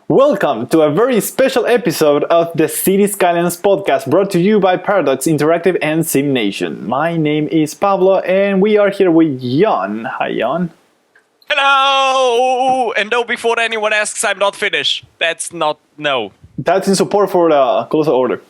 Welcome to a very special episode of the Cities Skylines Podcast, brought to you by Paradox Interactive and Sim Nation. My name is Pablo, and we are here with Jan. Hi, Jan. Hello! And no, before anyone asks, I'm not Finnish. That's That's in support for the closer order.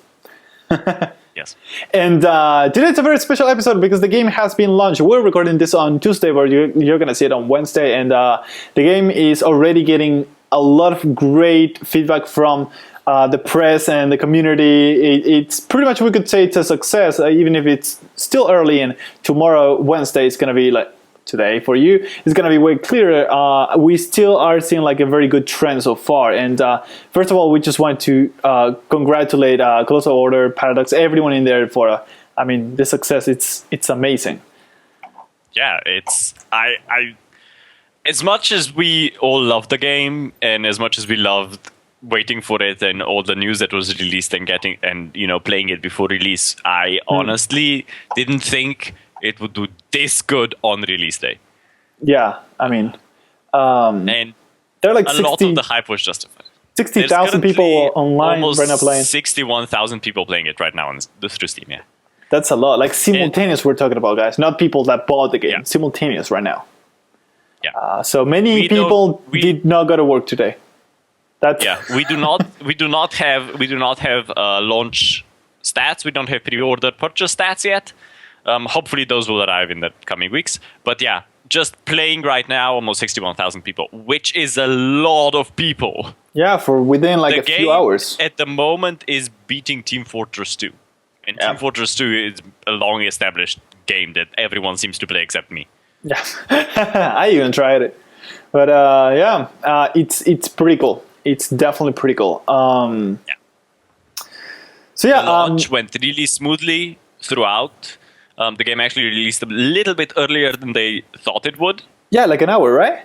Yes. And today it's a very special episode because the game has been launched. We're recording this on Tuesday, but you're going to see it on Wednesday. And the game is already getting a lot of great feedback from the press and the community. It's pretty much, we could say it's a success, even if it's still early. And tomorrow, Wednesday, it's going to be like today for you. It's going to be way clearer. We still are seeing like a very good trend so far. And first of all, we just want to congratulate Closer Order, Paradox, everyone in there for, the success. It's amazing. Yeah, I as much as we all love the game, and as much as we loved waiting for it and all the news that was released and playing it before release, I honestly didn't think it would do this good on release day. Yeah, and there are like a lot of the hype was justified. 60,000 people online almost right now playing. 61,000 people playing it right now through Steam. Yeah, that's a lot. Like simultaneous, we're talking about, guys, not people that bought the game. Yeah. Simultaneous right now. Yeah. So many people did not go to work today. We do not have launch stats. We don't have pre-order purchase stats yet. Hopefully those will arrive in the coming weeks. But yeah, just playing right now, almost 61,000 people, which is a lot of people. Yeah, for within like a few hours. At the moment is beating Team Fortress 2. And Team Fortress 2 is a long-established game that everyone seems to play except me. Yeah, I even tried it. But it's pretty cool. It's definitely pretty cool. So yeah, the launch went really smoothly throughout. The game actually released a little bit earlier than they thought it would. Yeah, like an hour, right?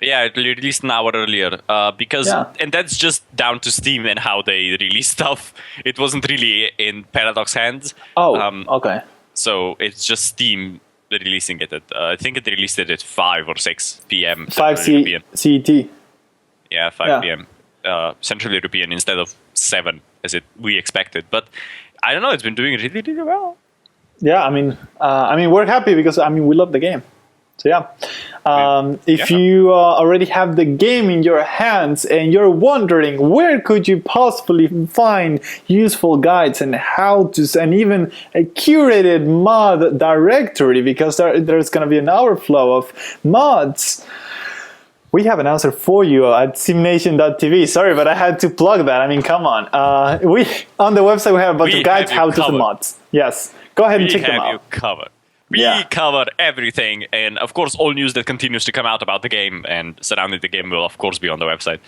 Yeah, it released an hour earlier and that's just down to Steam and how they release stuff. It wasn't really in Paradox hands. Okay. So it's just Steam releasing it at, I think it released it at 5 or 6 p.m. 5 CET. Yeah, 5 p.m. Central European instead of 7 as we expected. But I don't know, it's been doing really, really well. Yeah, we're happy because we love the game. So yeah, if you already have the game in your hands and you're wondering where could you possibly find useful guides and how-tos and even a curated mod directory, because there's going to be an overflow of mods, we have an answer for you at simnation.tv. Sorry, but I had to plug that. Come on. We on the website we have a bunch of guides, how-tos, and mods. Yes, go ahead and check them out. We have you covered. We cover everything, and of course, all news that continues to come out about the game and surrounding the game will, of course, be on the website.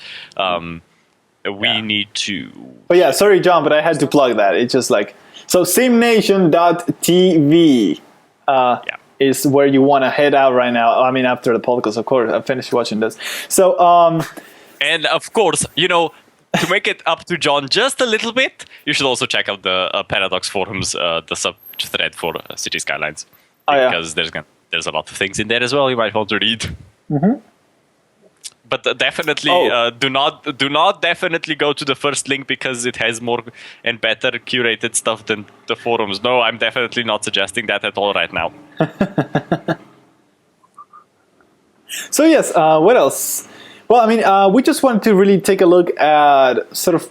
We need to. But yeah, sorry, John, but I had to plug that. It's just like so. Simnation.tv is where you want to head out right now. After the podcast, of course, I finished watching this. So, and of course, to make it up to John just a little bit, you should also check out the Paradox forums, the sub-thread for Cities Skylines. Because there's a lot of things in there as well you might want to read. Mm-hmm. But definitely do not definitely go to the first link because it has more and better curated stuff than the forums. No, I'm definitely not suggesting that at all right now. So yes, what else? Well, we just want to really take a look at sort of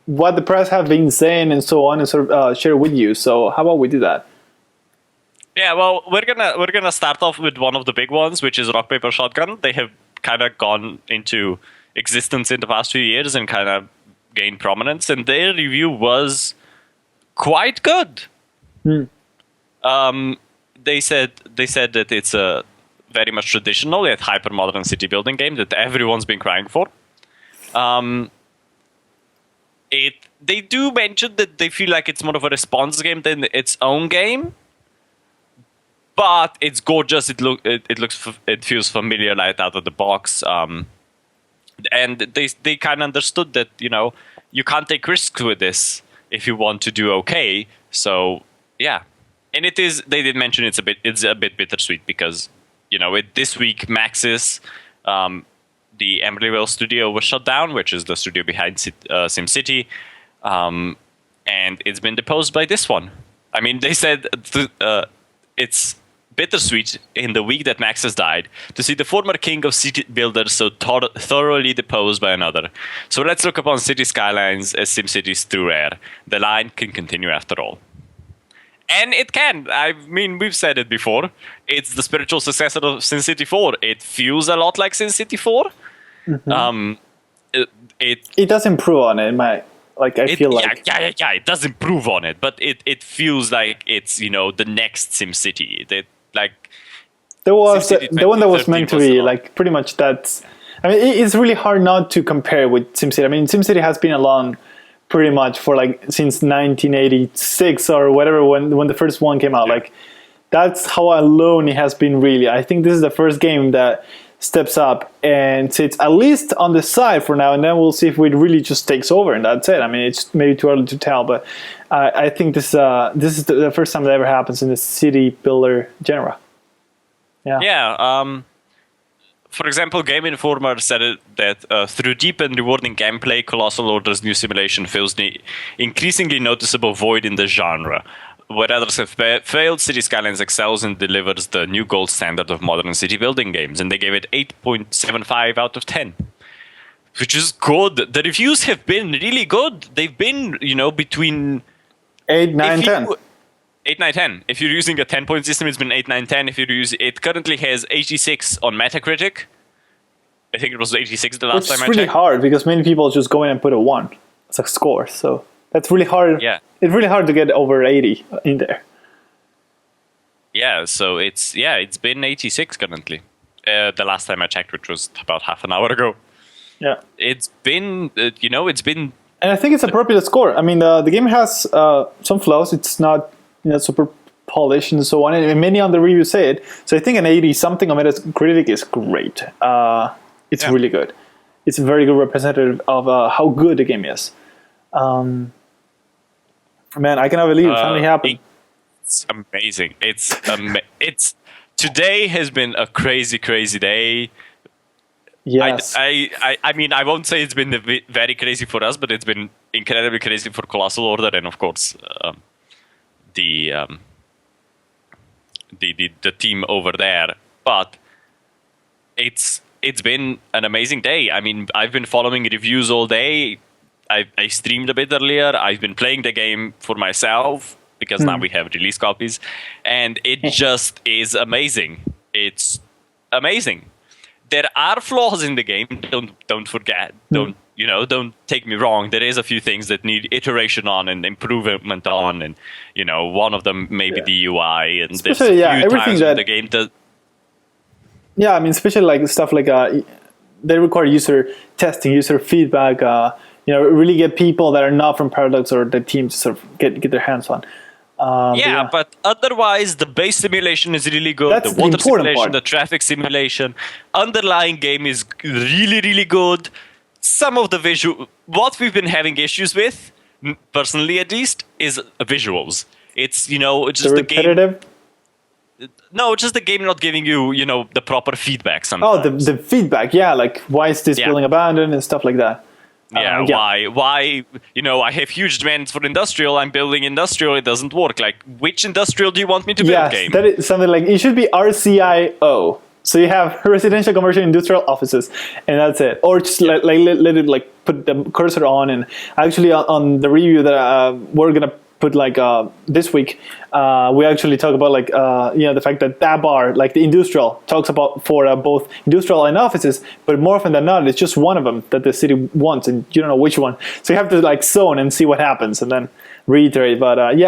what the press have been saying and so on, and sort of share with you. So how about we do that? Yeah, well, we're gonna start off with one of the big ones, which is Rock Paper Shotgun. They have kind of gone into existence in the past few years and kind of gained prominence, and their review was quite good. They said that it's a very much traditional yet hyper modern city building game that everyone's been crying for. They do mention that they feel like it's more of a response game than its own game. But it's gorgeous. It feels familiar right out of the box. And they kind of understood that you can't take risks with this if you want to do okay. So yeah, and it is. They did mention it's a bit bittersweet because this week Maxis the Emeryville studio was shut down, which is the studio behind SimCity, and it's been deposed by this one. I mean, they said it's bittersweet in the week that Max has died to see the former king of city builders so thoroughly deposed by another. So let's look upon Cities Skylines as SimCity's true heir. The line can continue after all. And it can. I mean, we've said it before. It's the spiritual successor of SimCity 4. It feels a lot like SimCity 4. Mm-hmm. It does improve on it. I feel like it does improve on it, but it feels like it's the next SimCity. There was the one that was meant to be like pretty much that's. I mean, it's really hard not to compare with SimCity. I mean, SimCity has been along pretty much for since 1986 or whatever when the first one came out. Like that's how alone it has been. Really, I think this is the first game that steps up and sits at least on the side for now, and then we'll see if it really just takes over, and that's it. I mean, it's maybe too early to tell, but I think this is the first time that ever happens in the city builder genre. Yeah. For example, Game Informer said that through deep and rewarding gameplay, Colossal Order's new simulation fills the increasingly noticeable void in the genre. Where others have failed, Cities Skylines excels and delivers the new gold standard of modern city building games, and they gave it 8.75 out of 10, which is good. The reviews have been really good. They've been, between 8, 9, 10. 8, 9, 10. If you're using a 10-point system, it's been 8, 9, 10. If you use it, currently has 86 on Metacritic. I think it was 86 the last time I checked. It's really hard because many people just go in and put a 1 as a score, so that's really hard. Yeah. It's really hard to get over 80 in there. Yeah, so it's been 86 currently. The last time I checked, which was about half an hour ago. Yeah. It's been, it's been... And I think it's a appropriate score. I mean, the game has some flaws. It's not super polished and so on. And many on the reviews say it. So I think an 80-something on Metacritic is great. It's really good. It's a very good representative of how good the game is. Man, I cannot believe it finally happened. It's amazing. It's today has been a crazy, crazy day. Yes. I mean, I won't say it's been very crazy for us, but it's been incredibly crazy for Colossal Order, and of course, the team over there. But it's been an amazing day. I mean, I've been following reviews all day. I streamed a bit earlier. I've been playing the game for myself because now we have release copies, and it just is amazing. It's amazing. There are flaws in the game. Don't forget. Don't take me wrong. There is a few things that need iteration on and improvement on, and one of them may be the UI, and especially, there's a few everything times that the game does. Yeah, I mean, especially like stuff like they require user testing, user feedback. Really get people that are not from Paradox or the team to sort of get their hands on. But otherwise, the base simulation is really good. That's the water simulation, part. the traffic simulation, underlying game is really, really good. Some of the what we've been having issues with, personally at least, is visuals. It's it's just the game. No, just the game not giving you the proper feedback. Sometimes. Oh, the feedback. Yeah, like why is this building abandoned and stuff like that. Why? I have huge demands for industrial. I'm building industrial. It doesn't work. Like, which industrial do you want me to build? Game? That is something like it should be RCIO. So you have residential, commercial, industrial offices, and that's it. Or just let it like put the cursor on. And actually, on the review that we're gonna put this week, we actually talk about the fact that bar, like the industrial, talks about for both industrial and offices, but more often than not, it's just one of them that the city wants, and you don't know which one. So you have to zone and see what happens, and then reiterate. But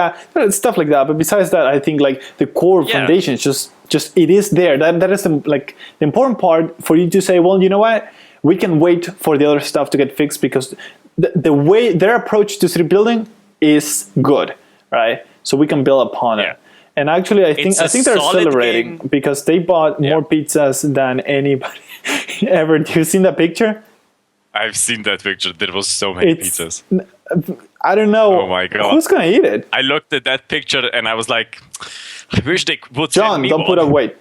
stuff like that. But besides that, I think the core foundation is just it is there. That is the important part for you to say, well, you know what, we can wait for the other stuff to get fixed because the way their approach to city building is good, right? So we can build upon it. And actually, I think they're celebrating because they bought more pizzas than anybody ever. Do you seen that picture? I've seen that picture. There was so many pizzas. I don't know. Oh my god! Who's gonna eat it? I looked at that picture and I was like, I wish they would. John, don't put up weight.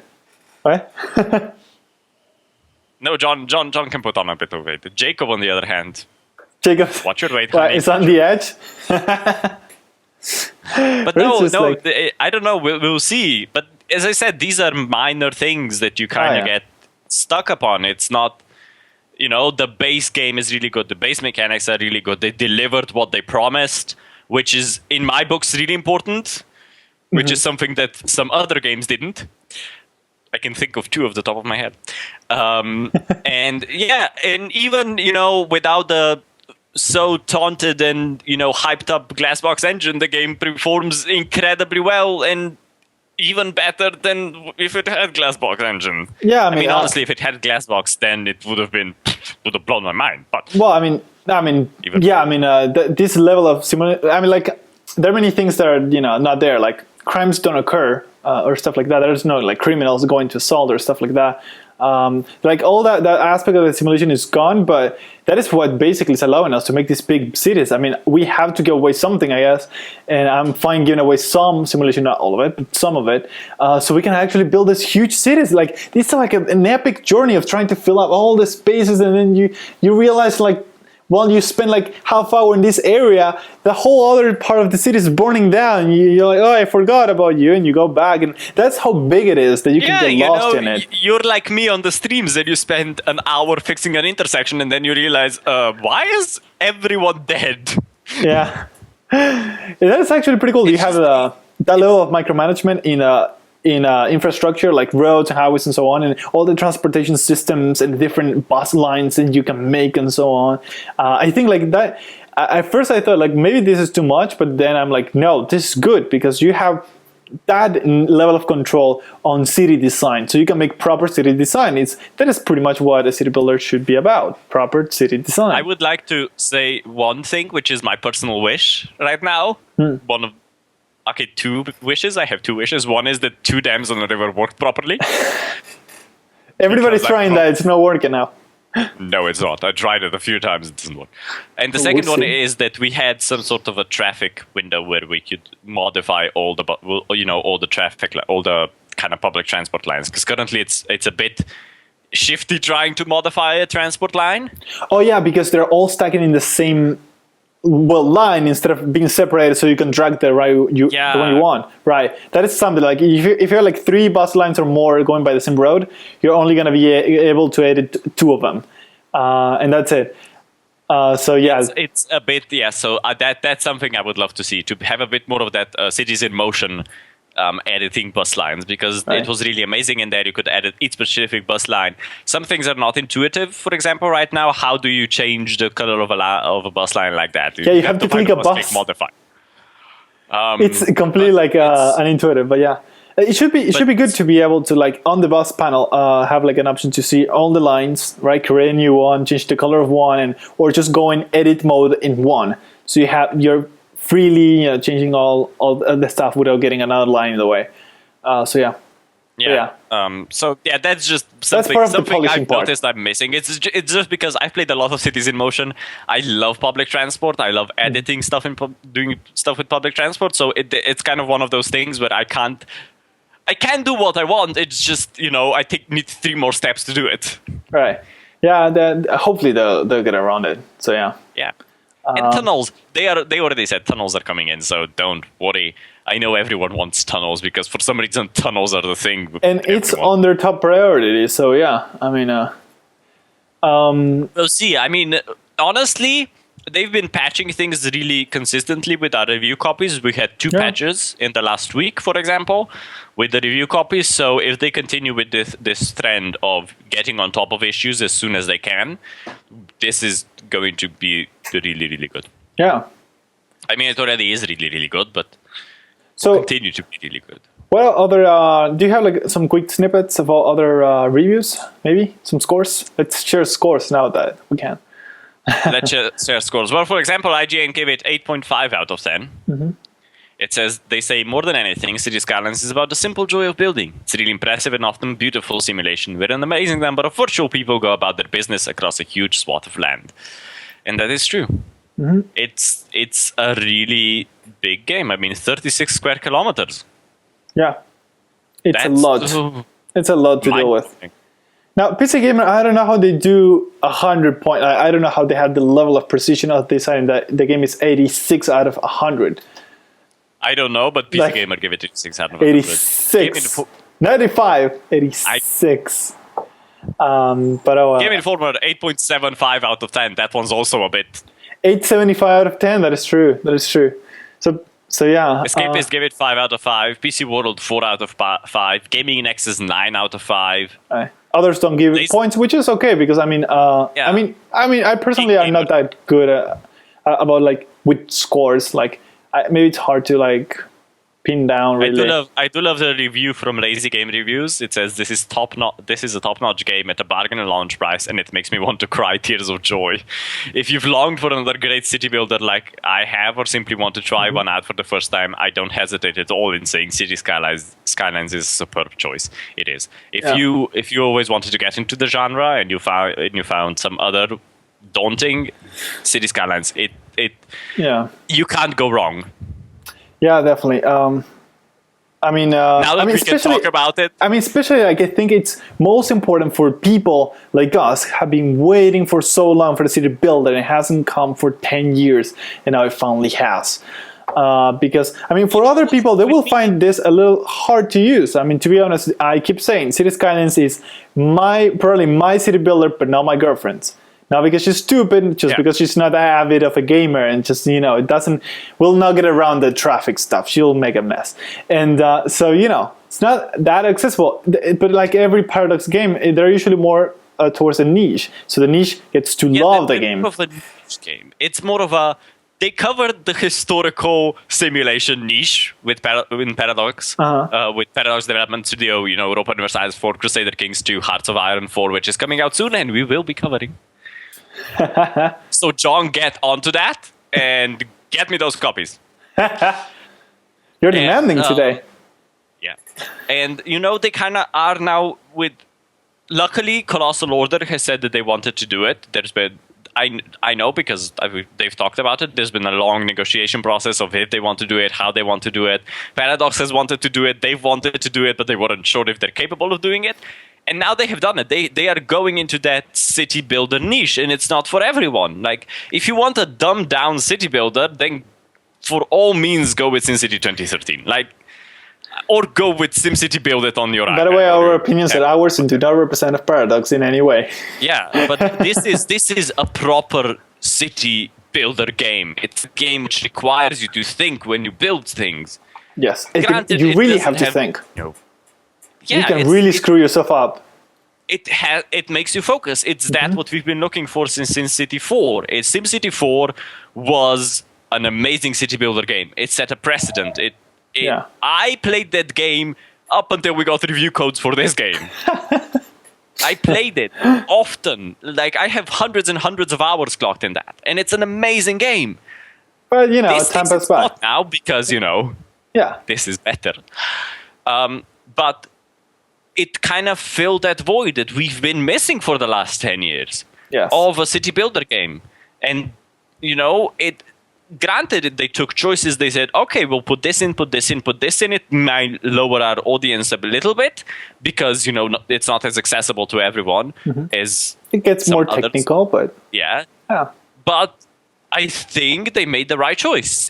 Right? No, John can put on a bit of weight. Jacob, on the other hand, Jacob, watch your weight. it's on the edge. But no, I don't know. We'll see. But as I said, these are minor things that you kind of get stuck upon. It's not, the base game is really good. The base mechanics are really good. They delivered what they promised, which is, in my books, really important, which is something that some other games didn't. I can think of two off the top of my head. And even, without the so taunted and hyped up Glassbox engine, the game performs incredibly well and even better than if it had Glassbox engine. Yeah, I mean, honestly, if it had Glassbox, then it would have blown my mind. But this level of simulation. I mean, like, there are many things that are not there. Like, crimes don't occur or stuff like that. There's no like criminals going to assault or stuff like that. Like all that aspect of the simulation is gone, but that is what basically is allowing us to make these big cities. I mean, we have to give away something, I guess, and I'm fine giving away some simulation, not all of it, but some of it, so we can actually build these huge cities. Like, this is like an epic journey of trying to fill up all the spaces, and then you realize, like, while you spend like half hour in this area, the whole other part of the city is burning down. You're like, oh, I forgot about you, and you go back, and that's how big it is that you can get lost in it. You're like me on the streams, and you spend an hour fixing an intersection, and then you realize, why is everyone dead? Yeah, that's actually pretty cool. You have that level of micromanagement in infrastructure like roads and highways and so on, and all the transportation systems and different bus lines that you can make and so on. I think like that, at first I thought like maybe this is too much, but then I'm like, no, this is good because you have that level of control on city design, so you can make proper city design. That is pretty much what a city builder should be about, proper city design. I would like to say one thing, which is my personal wish right now. Two wishes. I have two wishes. One is that two dams on the river worked properly. Everybody's trying that. It's not working now. No, it's not. I tried it a few times. It doesn't work. And the second one is that we had some sort of a traffic window where we could modify all the traffic, all the kind of public transport lines. Because currently it's a bit shifty trying to modify a transport line. Oh yeah, because they're all stacking in the same line instead of being separated, so you can drag the one you want. Right. That is something like if you're like 3 bus lines or more going by the same road, you're only going to be able to edit 2 of them, and that's it. So yeah, it's a bit So that's something I would love to see, to have a bit more of that cities in motion. Editing bus lines, because it was really amazing in there. You could edit each specific bus line. Some things are not intuitive. For example, right now, how do you change the color of a bus line like that? You have to click a bus. Modify. It's completely unintuitive, but yeah, it should be good to be able to, like, on the bus panel, have like an option to see all the lines, right? Create a new one, change the color of one, or just go in edit mode in one. So you're freely changing all the stuff without getting another line in the way. So that's just something I've noticed I'm missing. It's just because I've played a lot of Cities in Motion. I love public transport. I love editing stuff and doing stuff with public transport. So it's kind of one of those things where I can do what I want. It's just I need 3 more steps to do it. Right. Yeah. Then hopefully they'll get around it. So yeah. Yeah. And tunnels, they already said tunnels are coming in, so don't worry. I know everyone wants tunnels because for some reason tunnels are the thing. And it's on their top priority, so yeah. I mean, we'll see. I mean, honestly, they've been patching things really consistently with our review copies. We had 2 patches in the last week, for example, with the review copies. So if they continue with this trend of getting on top of issues as soon as they can, this is going to be really, really good. Yeah. I mean, it already is really, really good, but will continue to be really good. What other, do you have like some quick snippets of all other reviews? Maybe some scores? Let's share scores now that we can. Let's share scores. Well, for example, IGN gave it 8.5 out of 10. Mm-hmm. It says, they say, more than anything, Cities Skylines is about the simple joy of building. It's a really impressive and often beautiful simulation where an amazing number of virtual people go about their business across a huge swath of land. And that is true. Mm-hmm. It's a really big game. I mean, 36 square kilometers. Yeah. It's a lot. It's a lot to deal with. Now, PC Gamer, I don't know how they do 100 point. I don't know how they have the level of precision of deciding that the game is 86 out of 100. I don't know, but PC Gamer give it 86 out of 100. 86. 95. 86. Game Informer 8.75 out of 10. That one's also a bit. 8.75 out of 10. That is true. So yeah. Escapist give it 5 out of 5. PC World 4 out of 5. Gaming Nexus 9 out of 5. Others don't give points, which is okay because I personally am not that good about like with scores. Like maybe it's hard to like pin down. Really. I do love the review from Lazy Game Reviews. It says this is a top-notch game at a bargain and launch price, and it makes me want to cry tears of joy. If you've longed for another great city builder like I have, or simply want to try one out for the first time, I don't hesitate at all in saying Cities Skylines is a superb choice. It is. If you always wanted to get into the genre and you found some other daunting, Cities Skylines, you can't go wrong. Yeah, definitely. Now that we can talk about it. Especially like I think it's most important for people like us have been waiting for so long for the city builder and it hasn't come for 10 years and now it finally has. Because for other people, they will find this a little hard to use. To be honest, I keep saying Cities Skylines is probably my city builder, but not my girlfriend's. Not because she's stupid, just because she's not that avid of a gamer and just, will not get around the traffic stuff. She'll make a mess. And so, it's not that accessible. But like every Paradox game, they're usually more towards a niche. So the niche gets to love the game. Of the niche game. It's more of they covered the historical simulation niche with Paradox, with Paradox Development Studio, Europa Universalis 4, Crusader Kings 2, Hearts of Iron 4, which is coming out soon and we will be covering. So John, get onto that and get me those copies. You're demanding today. Yeah. And they kind of are now with... Luckily, Colossal Order has said that they wanted to do it. There's been... I know because they've talked about it. There's been a long negotiation process of if they want to do it, how they want to do it. Paradox has wanted to do it. They've wanted to do it, but they weren't sure if they're capable of doing it. And now they have done it. They are going into that city builder niche, and it's not for everyone. Like, if you want a dumbed down city builder, then for all means go with SimCity 2013. Like, or go with SimCity Build It on your iPad. By the way, our opinions at ours do not represent a Paradox in any way. Yeah, but this is a proper city builder game. It's a game which requires you to think when you build things. Yes, granted, you really have to think. You can really screw yourself up. It makes you focus. It's that what we've been looking for since SimCity 4. SimCity 4 was an amazing city builder game. It set a precedent. I played that game up until we got review codes for this game. I played it often. Like, I have hundreds and hundreds of hours clocked in that. And it's an amazing game. But, time passes by. Not now because, this is better. But it kind of filled that void that we've been missing for the last 10 years of a city builder game. And, granted, they took choices. They said, okay, we'll put this in, put this in, put this in. It might lower our audience a little bit because, it's not as accessible to everyone as it gets more technical, but... Yeah. But I think they made the right choice.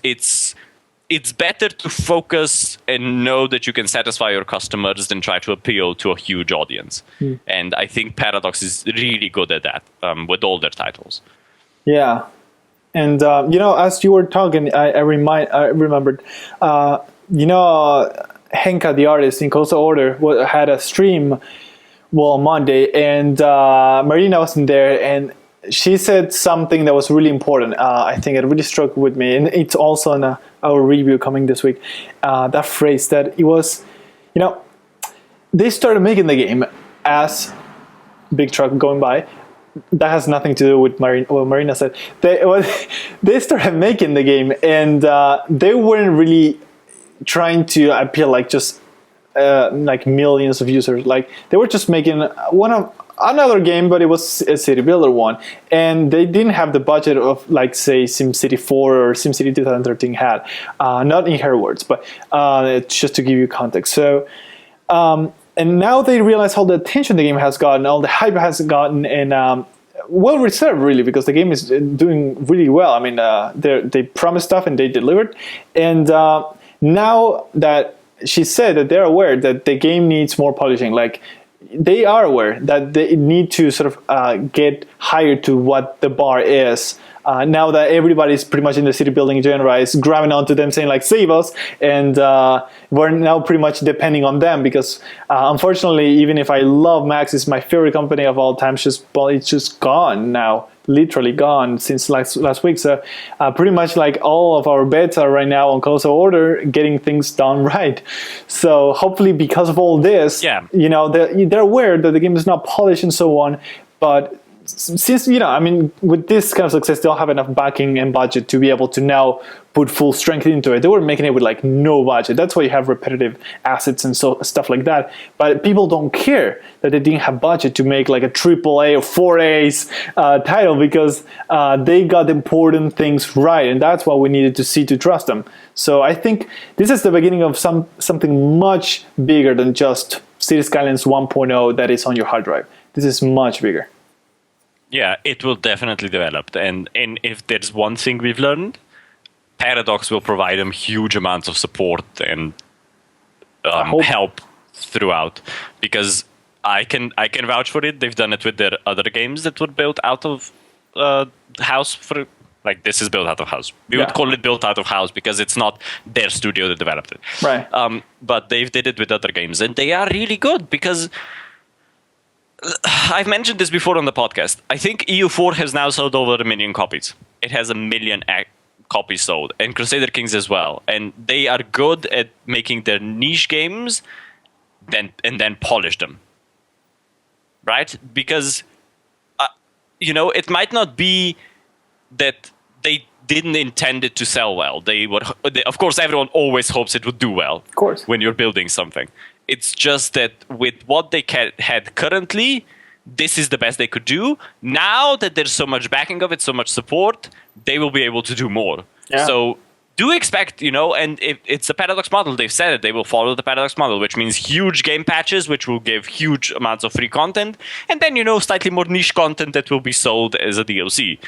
It's better to focus and know that you can satisfy your customers than try to appeal to a huge audience. And I think Paradox is really good at that with all their titles. Yeah. And, as you were talking, I remembered, Henka, the artist in Close Order, had a stream on Monday, and Marina wasn't there, and she said something that was really important. I think it really struck with me, and it's also in our review coming this week. That phrase that it was, they started making the game as big truck going by. That has nothing to do with what Marina said. They started making the game, and they weren't really trying to appeal like just like millions of users. Like, they were just making another game, but it was a city builder one, and they didn't have the budget of, like, say, SimCity 4 or SimCity 2013 had. Not in her words, but just to give you context. So And now they realize all the attention the game has gotten, all the hype has gotten, and well reserved really, because the game is doing really well. I mean, they promised stuff and they delivered. And now that she said that they're aware that the game needs more polishing, like they are aware that they need to sort of get higher to what the bar is. Now that everybody's pretty much in the city building genre is grabbing onto them saying like, save us, and we're now pretty much depending on them, because unfortunately, even if I love Max, it's my favorite company of all time, it's just gone now, literally gone since last week. So pretty much like all of our bets are right now on closer order, getting things done right. So hopefully because of all this, you know, they're aware that the game is not polished and so on, but since, you know, I mean, with this kind of success, they'll have enough backing and budget to be able to now put full strength into it. They were making it with like no budget. That's why you have repetitive assets and so stuff like that. But people don't care that they didn't have budget to make like a AAA or 4A's title, because they got important things right, and that's what we needed to see to trust them. So I think this is the beginning of something much bigger than just Cities Skylines 1.0 that is on your hard drive. This is much bigger. Yeah, it will definitely develop. And if there's one thing we've learned, Paradox will provide them huge amounts of support and help throughout. Because I can vouch for it. They've done it with their other games that were built out of house. Like, this is built out of house. We would call it built out of house because it's not their studio that developed it. Right. But they've did it with other games. And they are really good because... I've mentioned this before on the podcast. I think EU4 has now sold over 1 million copies. It has 1 million copies sold, and Crusader Kings as well. And they are good at making their niche games, and then polish them, right? Because you know, it might not be that they didn't intend it to sell well. Of course, everyone always hopes it would do well. Of course, when you're building something. It's just that with what they had currently, this is the best they could do. Now that there's so much backing of it, so much support, they will be able to do more. Yeah. So do expect, you know, and if it's a Paradox model, they've said it, they will follow the Paradox model, which means huge game patches, which will give huge amounts of free content, and then, you know, slightly more niche content that will be sold as a DLC.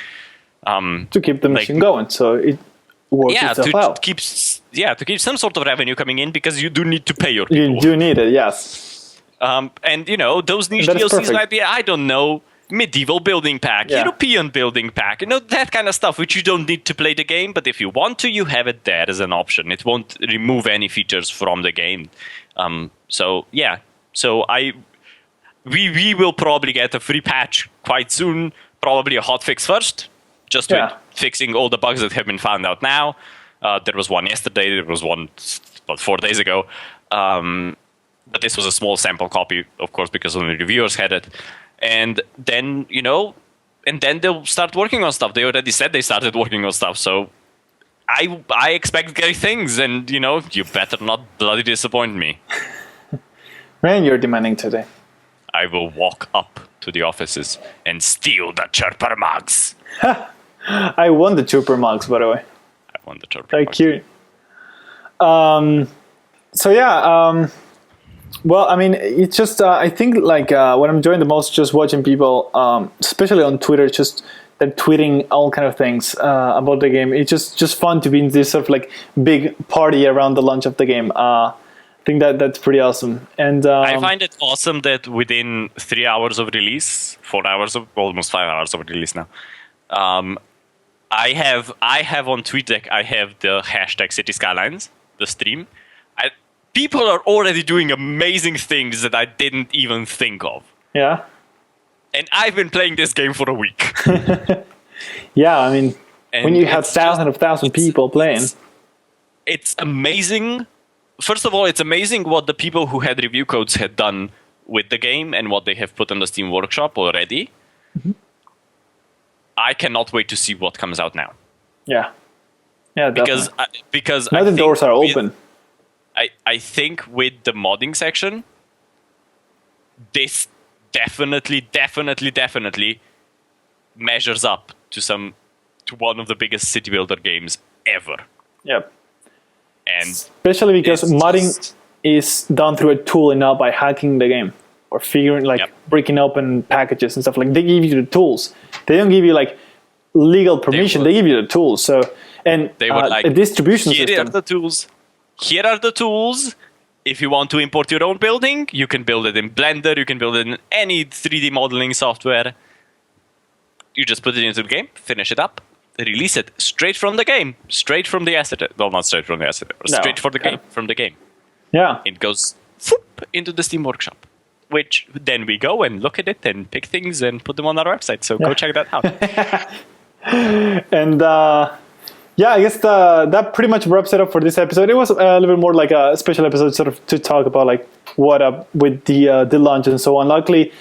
To keep the machine going, so it works itself out. To keep some sort of revenue coming in, because you do need to pay your people. You do need it, yes. And, you know, those niche DLCs might be, I don't know, medieval building pack, European building pack, you know, that kind of stuff, which you don't need to play the game, but if you want to, you have it there as an option. It won't remove any features from the game. So we will probably get a free patch quite soon, probably a hotfix first, just with fixing all the bugs that have been found out now. There was one yesterday, there was one about 4 days ago. But this was a small sample copy, of course, because only reviewers had it. And then, you know, they'll start working on stuff. They already said they started working on stuff. So I expect great things. And, you know, you better not bloody disappoint me. Man, you're demanding today. I will walk up to the offices and steal the chirper mugs. I won the chirper mugs, by the way. I won the chirper mugs. Cute. Well, I mean, it's just, I think, like, what I'm enjoying the most, just watching people, especially on Twitter, just they're tweeting all kind of things about the game. It's just fun to be in this sort of, like, big party around the launch of the game. I think that's pretty awesome. And I find it awesome that within 3 hours of release, 4 hours of, almost 5 hours of release now, I have on TweetDeck, I have the hashtag Cities Skylines, the stream. People are already doing amazing things that I didn't even think of. Yeah. And I've been playing this game for a week. Yeah, I mean, when you have thousands of people playing. It's amazing. First of all, it's amazing what the people who had review codes had done with the game and what they have put on the Steam Workshop already. Mm-hmm. I cannot wait to see what comes out now. Yeah. Yeah, definitely. Because now the doors are open. I think with the modding section, this definitely measures up to one of the biggest city builder games ever. Yep. And especially because modding is done through a tool and not by hacking the game or figuring breaking open packages and stuff. Like they give you the tools. They don't give you like legal permission. They give you the tools. So and they would a distribution here system. Are the tools. Here are the tools. If you want to import your own building, you can build it in Blender. You can build it in any 3D modeling software. You just put it into the game, finish it up, release it straight from the game, straight from the asset. Well, not straight from the asset, straight for the game, from the game. Yeah. It goes into the Steam Workshop, which then we go and look at it and pick things and put them on our website. So go check that out. And yeah, I guess that pretty much wraps it up for this episode. It was a little bit more like a special episode, sort of to talk about like what up with the launch and so on. Luckily,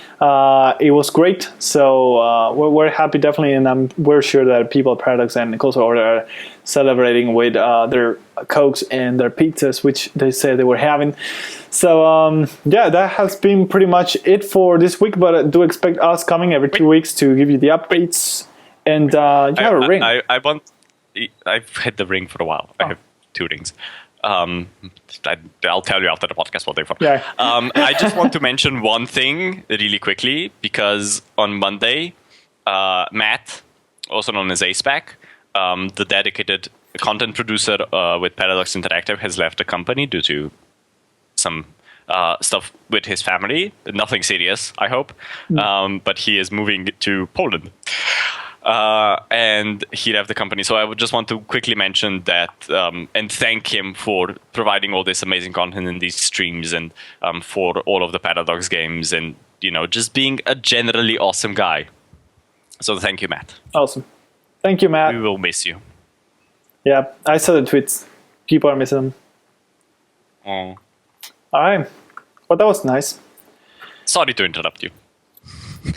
it was great. So we're happy definitely, and we're sure that people at Paradox and Coastal Order are celebrating with their Cokes and their pizzas, which they said they were having. So yeah, that has been pretty much it for this week. But do expect us coming every 2 weeks to give you the updates. And you have a ring. I've had the ring for a while. I have 2 rings. I'll tell you after the podcast what they're for. Yeah. I just want to mention one thing really quickly, because on Monday, Matt, also known as AcePack, the dedicated content producer with Paradox Interactive, has left the company due to some stuff with his family. Nothing serious, I hope. But he is moving to Poland. And he left the company. So I would just want to quickly mention that and thank him for providing all this amazing content in these streams and for all of the Paradox games and, just being a generally awesome guy. So thank you, Matt. Awesome. Thank you, Matt. We will miss you. Yeah, I saw the tweets. People are missing them. Oh. All right. Well, that was nice. Sorry to interrupt you.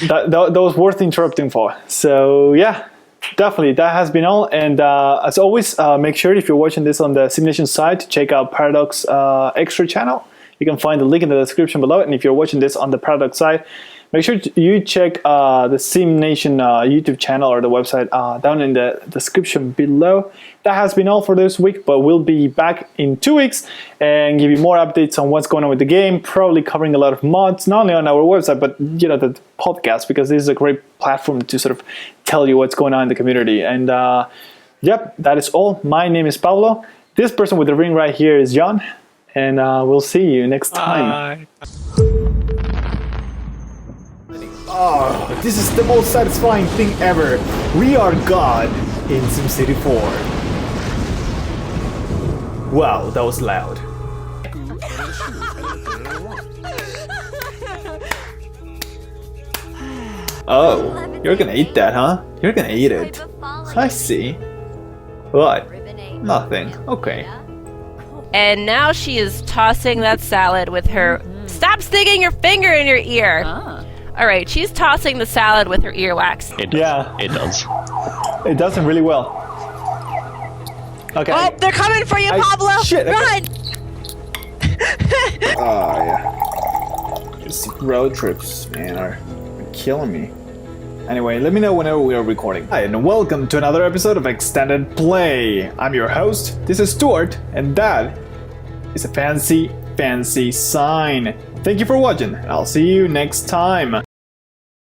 That was worth interrupting for. So yeah, definitely that has been all. And as always, make sure if you're watching this on the Simulation side to check out Paradox Extra channel. You can find the link in the description below. And if you're watching this on the Paradox side, make sure you check the Simulation YouTube channel or the website down in the description below. That has been all for this week, but we'll be back in 2 weeks and give you more updates on what's going on with the game, probably covering a lot of mods, not only on our website, but the podcast, because this is a great platform to sort of tell you what's going on in the community. And yep, that is all. My name is Pablo. This person with the ring right here is John, and we'll see you next time. Bye. Oh, this is the most satisfying thing ever. We are God in SimCity 4. Wow, that was loud. Oh, you're gonna eat that, huh? You're gonna eat it. I see. What? Nothing. Okay. And now she is tossing that salad with her... Stop sticking your finger in your ear! All right, she's tossing the salad with her earwax. It does. It does it really well. Okay. Oh, they're coming for you, Pablo! Shit, Run! Oh, yeah. These road trips, man, are killing me. Anyway, let me know whenever we are recording. Hi, and welcome to another episode of Extended Play. I'm your host, this is Stuart, and that is a fancy, fancy sign. Thank you for watching, and I'll see you next time.